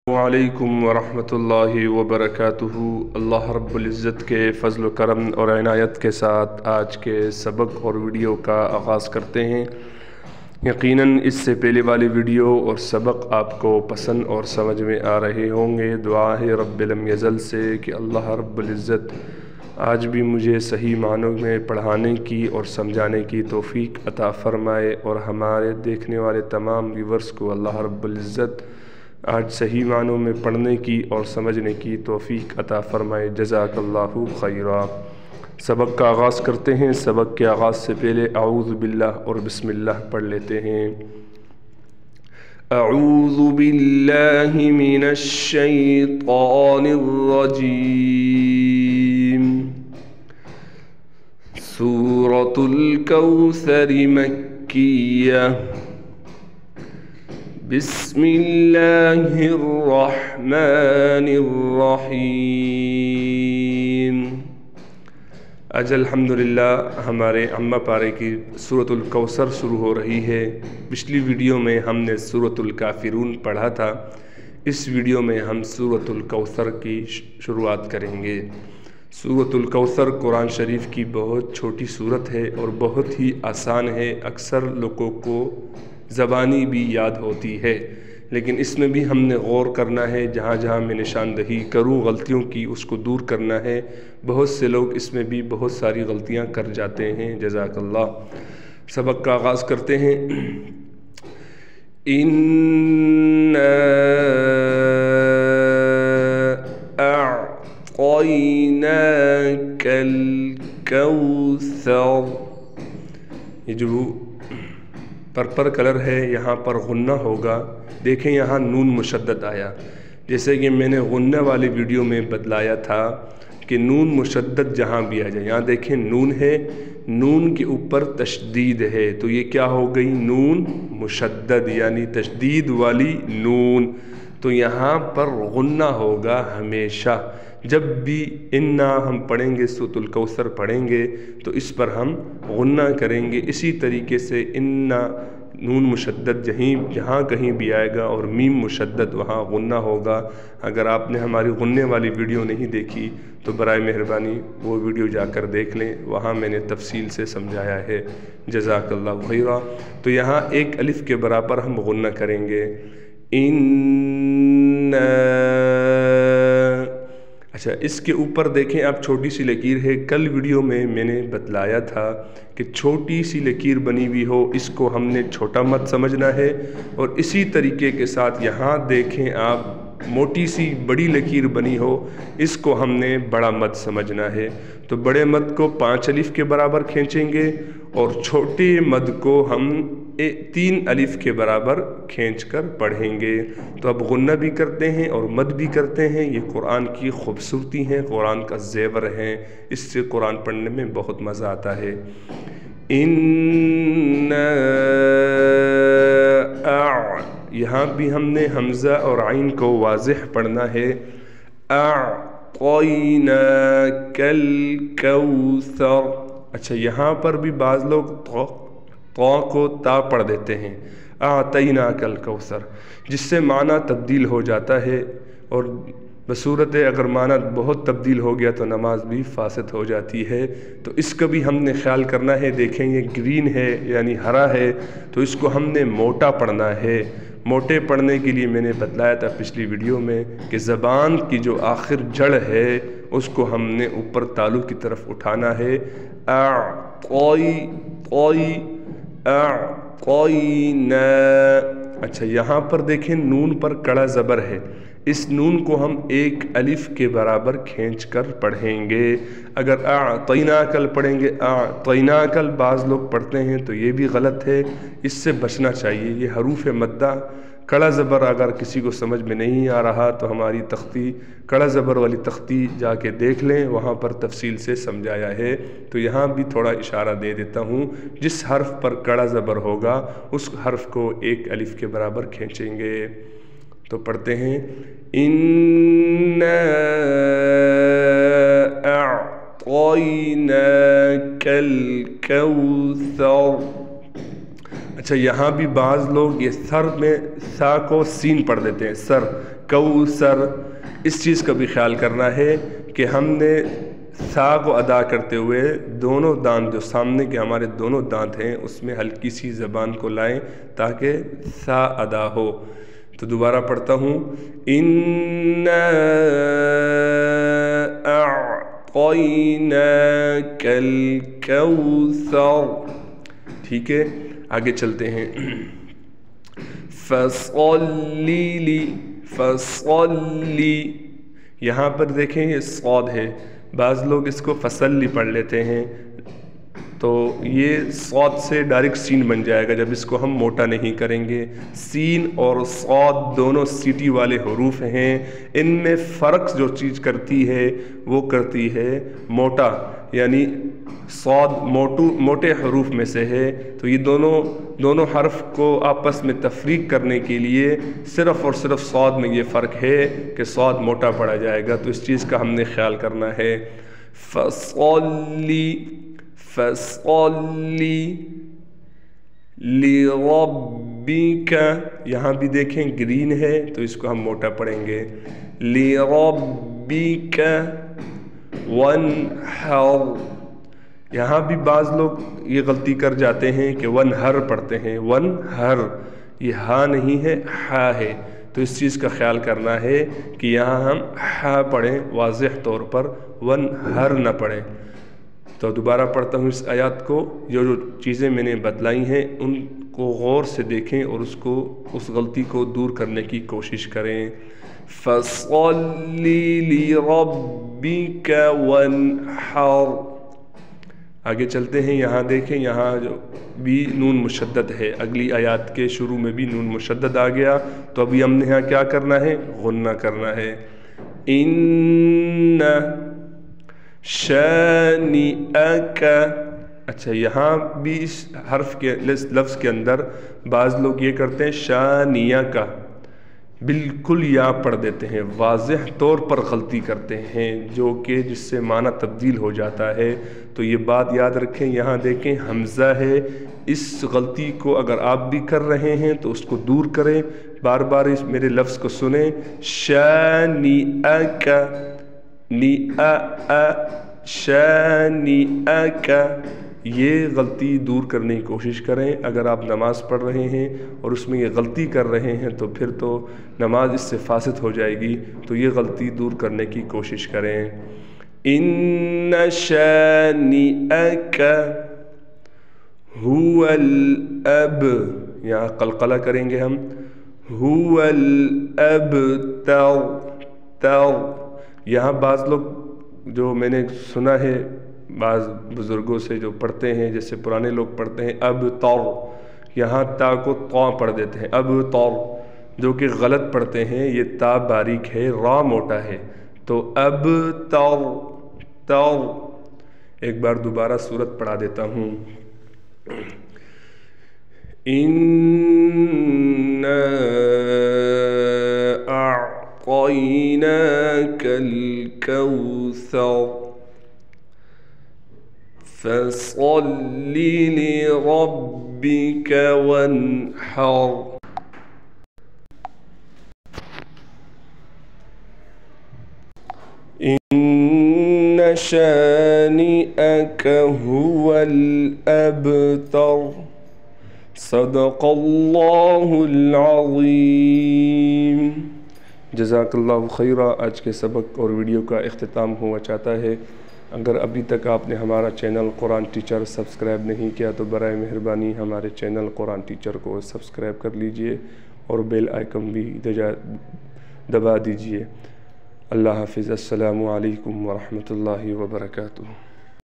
वालेकुम वरहमतुल्लाहि वबरकातुहू। अल्लाह रब्बुल इज़्ज़त के फ़ज़ल व करम और इनायत के साथ आज के सबक और वीडियो का आगाज़ करते हैं। यकीनन इससे पहले वाली वीडियो और सबक आपको पसंद और समझ में आ रहे होंगे। दुआ है रब्बिल लम यज़ल से कि अल्लाह रब्बुल इज़्ज़त आज भी मुझे सही मानों में पढ़ाने की और समझाने की तौफ़ीक अता फ़रमाए और हमारे देखने वाले तमाम व्यूवर्स को अल्लाह रब्बुल इज़्ज़त आज सही मानों में पढ़ने की और समझने की तौफ़ीक अता फ़रमाए। जज़ाकल्लाहु खैरा। सबक का आगाज़ करते हैं। सबक के आगाज़ से पहले अऊज़ु बिल्लाह और बिस्मिल्लाह पढ़ लेते हैं। अऊज़ु बिल्लाहि मिनश शैतानिर रजीम। सूरतुल कौसर मक्किय्या। बिस्मिल्लाहिर्रहमानिर्रहीम। आज अल्हम्दुलिल्लाह हमारे अम्मा पारे की सूरतुल कौसर शुरू हो रही है। पिछली वीडियो में हमने सूरतुल काफिरून पढ़ा था। इस वीडियो में हम सूरतुल कौसर की शुरुआत करेंगे। सूरतुल कौसर कुरान शरीफ की बहुत छोटी सूरत है और बहुत ही आसान है। अक्सर लोगों को ज़बानी भी याद होती है, लेकिन इसमें भी हमने गौर करना है। जहाँ जहाँ मैं निशानदही करूँ गलतियों की उसको दूर करना है। बहुत से लोग इसमें भी बहुत सारी गलतियाँ कर जाते हैं। जज़ाकल्लाह। सबक का आगाज़ करते हैं। इन्ना अअतैनाकल कौसर। ये जो पर्पल कलर है यहाँ पर गुन्ना होगा। देखें यहाँ नून मुशद्दद आया, जैसे कि मैंने गुन्ना वाली वीडियो में बतलाया था कि नून मुशद्दद जहाँ भी आ जाए। यहाँ देखें नून है, नून के ऊपर तशदीद है, तो ये क्या हो गई? नून मुशद्दद यानी तशदीद वाली नून। तो यहाँ पर गुन्ना होगा हमेशा। जब भी इन्ना हम पढ़ेंगे, सूरतुल कौसर पढ़ेंगे, तो इस पर हम गुन्ना करेंगे। इसी तरीके से इन्ना नून मुशद्दद जहाँ कहीं भी आएगा और मीम मुशद्दद वहाँ गुन्ना होगा। अगर आपने हमारी गुन्ने वाली वीडियो नहीं देखी तो बराए मेहरबानी वो वीडियो जाकर देख लें, वहाँ मैंने तफसील से समझाया है। जज़ाकल्लाहु खैरा। तो यहाँ एक अलिफ के बराबर हम गुन्ना करेंगे। इन्ना। अच्छा, इसके ऊपर देखें आप छोटी सी लकीर है। कल वीडियो में मैंने बतलाया था कि छोटी सी लकीर बनी हुई हो इसको हमने छोटा मत समझना है, और इसी तरीके के साथ यहाँ देखें आप मोटी सी बड़ी लकीर बनी हो इसको हमने बड़ा मत समझना है। तो बड़े मद को 5 अलिफ के बराबर खींचेंगे और छोटे मद को हम 3 अलिफ के बराबर खींचकर पढ़ेंगे। तो अब गुन्ना भी करते हैं और मद भी करते हैं। ये कुरान की खूबसूरती है, कुरान का ज़ेवर है। इससे कुरान पढ़ने में बहुत मज़ा आता है। इन्ना यहाँ भी हमने हमज़ा और आइन को वाज़िह पढ़ना है। अअतैनाकल कौसर। अच्छा, यहाँ पर भी बाज़ लोग तो को ता पढ़ देते हैं, अअतैनाकल कौसर, जिससे माना तब्दील हो जाता है। और बसूरत अगर माना बहुत तब्दील हो गया तो नमाज भी फासिद हो जाती है। तो इसका भी हमने ख्याल करना है। देखें ये ग्रीन है यानी हरा है, तो इसको हमने मोटा पढ़ना है। मोटे पढ़ने के लिए मैंने बतलाया था पिछली वीडियो में कि ज़बान की जो आखिर जड़ है उसको हमने ऊपर तालु की तरफ उठाना है। अच्छा, यहाँ पर देखें नून पर कड़ा ज़बर है। इस नून को हम 1 अलिफ के बराबर खींचकर पढ़ेंगे। अगर अअतैनाकल पढ़ेंगे, अअतैनाकल बाज़ लोग पढ़ते हैं तो ये भी गलत है, इससे बचना चाहिए। ये हरूफ मद्दा कड़ा ज़बर अगर किसी को समझ में नहीं आ रहा तो हमारी तख्ती कड़ा ज़बर वाली तख्ती जाके देख लें, वहाँ पर तफसील से समझाया है। तो यहाँ भी थोड़ा इशारा दे देता हूँ। जिस हर्फ पर कड़ा ज़बर होगा उस हर्फ को 1 अलिफ के बराबर खींचेंगे। तो पढ़ते हैं इन्ना अअतैनाकल कौसर। अच्छा, यहाँ भी बाज़ लोग ये सर में सा को सीन पढ़ देते हैं, सर کوثر، اس چیز کا بھی خیال کرنا ہے کہ ہم نے سا کو ادا کرتے ہوئے دونوں دانت جو سامنے کے ہمارے دونوں دانت ہیں اس میں ہلکی سی زبان کو لائیں تاکہ سا ادا ہو۔ تو دوبارہ پڑھتا ہوں، اِنَّا أَعْطَيْنَاكَ الْكَوْثَرَ، ٹھیک ہے، آگے چلتے ہیں۔ فَصَلِّ، یہاں پر دیکھیں یہ صاد ہے، بعض لوگ اس کو فصلی پڑھ لیتے ہیں تو یہ صاد سے ڈائریکٹ سین بن جائے گا جب اس کو ہم موٹا نہیں کریں گے۔ سین اور صاد دونوں سیٹی والے حروف ہیں، ان میں فرق جو چیز کرتی ہے وہ کرتی ہے موٹا، یعنی صاد موٹے حروف میں سے ہے، تو یہ دونوں حرف کو آپس میں تفریق کرنے کے لیے صرف اور صرف صاد میں یہ فرق ہے کہ صاد موٹا پڑا جائے گا، تو اس چیز کا ہم نے خیال کرنا ہے۔ فَصَلِّ لِرَبِّكَ، یہاں بھی دیکھیں گرین ہے تو اس کو ہم موٹا پڑھیں گے، لِرَبِّكَ وَانْحَرْ، یہاں بھی بعض لوگ یہ غلطی کر جاتے ہیں کہ ونہر پڑھتے ہیں، ونہر، یہ ہا نہیں ہے ہا ہے، تو اس چیز کا خیال کرنا ہے کہ یہاں ہم ہا پڑھیں واضح طور پر، ونہر نہ پڑھیں۔ تو دوبارہ پڑھتا ہوں اس آیات کو، جو چیزیں میں نے بتلائی ہیں ان کو غور سے دیکھیں اور اس غلطی کو دور کرنے کی کوشش کریں۔ فَصَلِّ لِرَبِّكَ وَانْحَرْ، آگے چلتے ہیں، یہاں دیکھیں یہاں جو بھی نون مشدد ہے، اگلی آیات کے شروع میں بھی نون مشدد آ گیا، تو ابھی ہم نے یہاں کیا کرنا ہے، غنہ کرنا ہے۔ اِنَّ شَانِئَكَ، اچھا یہاں بھی اس حرف کے لفظ کے اندر بعض لوگ یہ کرتے ہیں شانیہ کا، بالکل یا پڑھ دیتے ہیں، واضح طور پر غلطی کرتے ہیں جو کہ جس سے معنی تبدیل ہو جاتا ہے، تو یہ بات یاد رکھیں۔ یہاں دیکھیں حمزہ ہے، اس غلطی کو اگر آپ بھی کر رہے ہیں تو اس کو دور کریں، بار بار اس میرے لفظ کو سنیں، شانئک، شانئک، یہ غلطی دور کرنے کی کوشش کریں۔ اگر آپ نماز پڑھ رہے ہیں اور اس میں یہ غلطی کر رہے ہیں تو پھر تو نماز اس سے فاسد ہو جائے گی، تو یہ غلطی دور کرنے کی کوشش کریں۔ اِنَّ شَانِئَكَ هُوَ الْأَبْ، یہاں قلقلہ کریں گے ہم، هُوَ الْأَبْتَرُ، یہاں بعض لوگ جو میں نے سنا ہے بعض بزرگوں سے جو پڑھتے ہیں، جیسے پرانے لوگ پڑھتے ہیں اب تور، یہاں تا کو تو پڑھ دیتے ہیں، اب تور، جو کہ غلط پڑھتے ہیں، یہ تا باریک ہے، را موٹا ہے، تو اب تور۔ ایک بار دوبارہ سورت پڑھا دیتا ہوں، اِنَّا أَعْطَيْنَاكَ الْكَوْثَرَ فَصَلِّ لِرَبِّكَ وَانْحَرْ۔ إِنَّ شَانِئَكَ هُوَ الْأَبْتَرُ، صدق اللہ العظیم۔ جزاک اللہ خیرہ۔ آج کے سبق اور ویڈیو کا اختتام ہوا چاہتا ہے۔ اگر ابھی تک آپ نے ہمارا چینل قرآن ٹیچر سبسکرائب نہیں کیا تو برائے مہربانی ہمارے چینل قرآن ٹیچر کو سبسکرائب کر لیجئے اور بیل آئیکن بھی دبا دیجئے۔ اللہ حافظ۔ السلام علیکم ورحمۃ اللہ وبرکاتہ۔